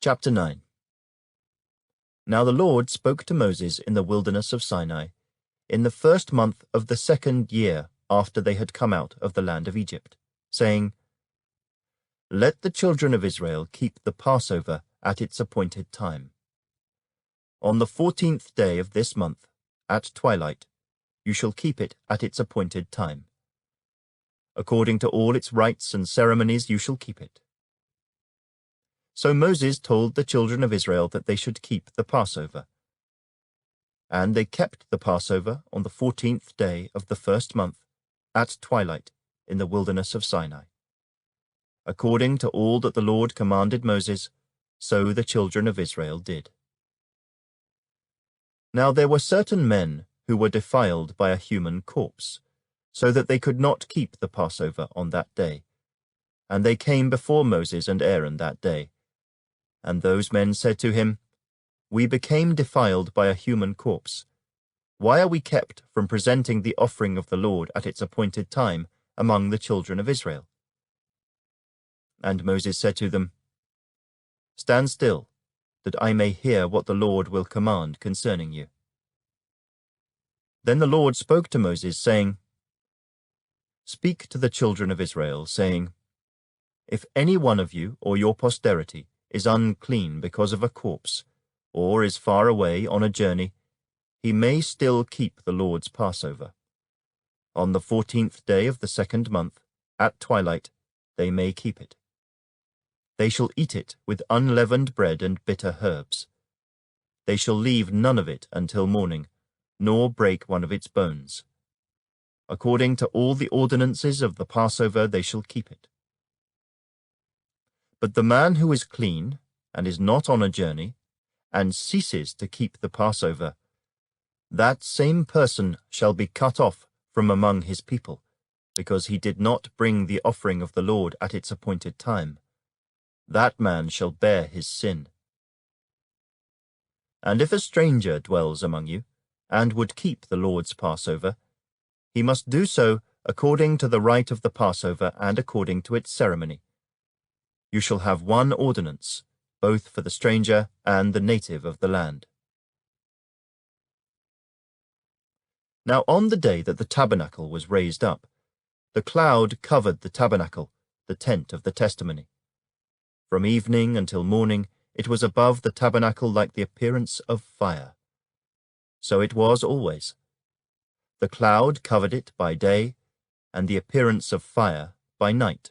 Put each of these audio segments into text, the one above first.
Chapter 9. Now the Lord spoke to Moses in the wilderness of Sinai, in the first month of the 2nd year after they had come out of the land of Egypt, saying, Let the children of Israel keep the Passover at its appointed time. On the 14th day of this month, at twilight, you shall keep it at its appointed time. According to all its rites and ceremonies you shall keep it. So Moses told the children of Israel that they should keep the Passover. And they kept the Passover on the 14th day of the first month, at twilight, in the wilderness of Sinai. According to all that the Lord commanded Moses, so the children of Israel did. Now there were certain men who were defiled by a human corpse, so that they could not keep the Passover on that day. And they came before Moses and Aaron that day. And those men said to him, We became defiled by a human corpse. Why are we kept from presenting the offering of the Lord at its appointed time among the children of Israel? And Moses said to them, Stand still, that I may hear what the Lord will command concerning you. Then the Lord spoke to Moses, saying, Speak to the children of Israel, saying, If any one of you or your posterity is unclean because of a corpse, or is far away on a journey, he may still keep the Lord's Passover. On the 14th day of the 2nd month, at twilight, they may keep it. They shall eat it with unleavened bread and bitter herbs. They shall leave none of it until morning, nor break one of its bones. According to all the ordinances of the Passover they shall keep it. But the man who is clean, and is not on a journey, and ceases to keep the Passover, that same person shall be cut off from among his people, because he did not bring the offering of the Lord at its appointed time. That man shall bear his sin. And if a stranger dwells among you, and would keep the Lord's Passover, he must do so according to the rite of the Passover and according to its ceremony. You shall have one ordinance, both for the stranger and the native of the land. Now on the day that the tabernacle was raised up, the cloud covered the tabernacle, the tent of the testimony. From evening until morning it was above the tabernacle like the appearance of fire. So it was always. The cloud covered it by day, and the appearance of fire by night.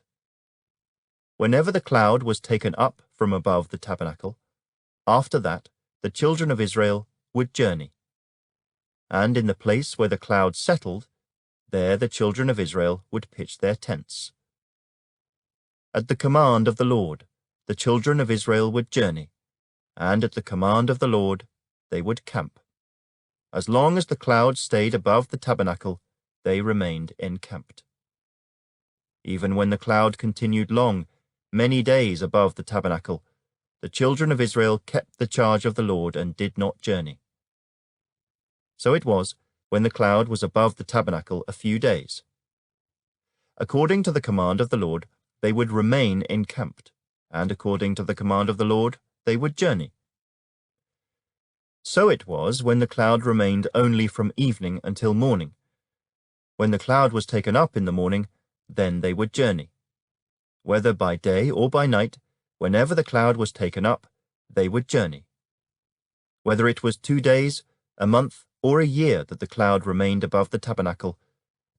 Whenever the cloud was taken up from above the tabernacle, after that the children of Israel would journey. And in the place where the cloud settled, there the children of Israel would pitch their tents. At the command of the Lord, the children of Israel would journey, and at the command of the Lord they would camp. As long as the cloud stayed above the tabernacle, they remained encamped. Even when the cloud continued long, many days above the tabernacle, the children of Israel kept the charge of the Lord and did not journey. So it was, when the cloud was above the tabernacle a few days. According to the command of the Lord, they would remain encamped, and according to the command of the Lord, they would journey. So it was when the cloud remained only from evening until morning. When the cloud was taken up in the morning, then they would journey. Whether by day or by night, whenever the cloud was taken up, they would journey. Whether it was 2 days, a month, or a year that the cloud remained above the tabernacle,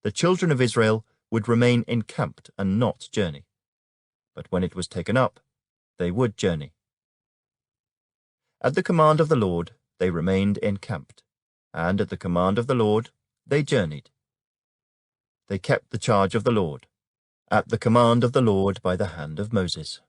the children of Israel would remain encamped and not journey. But when it was taken up, they would journey. At the command of the Lord, they remained encamped, and at the command of the Lord, they journeyed. They kept the charge of the Lord, at the command of the Lord by the hand of Moses.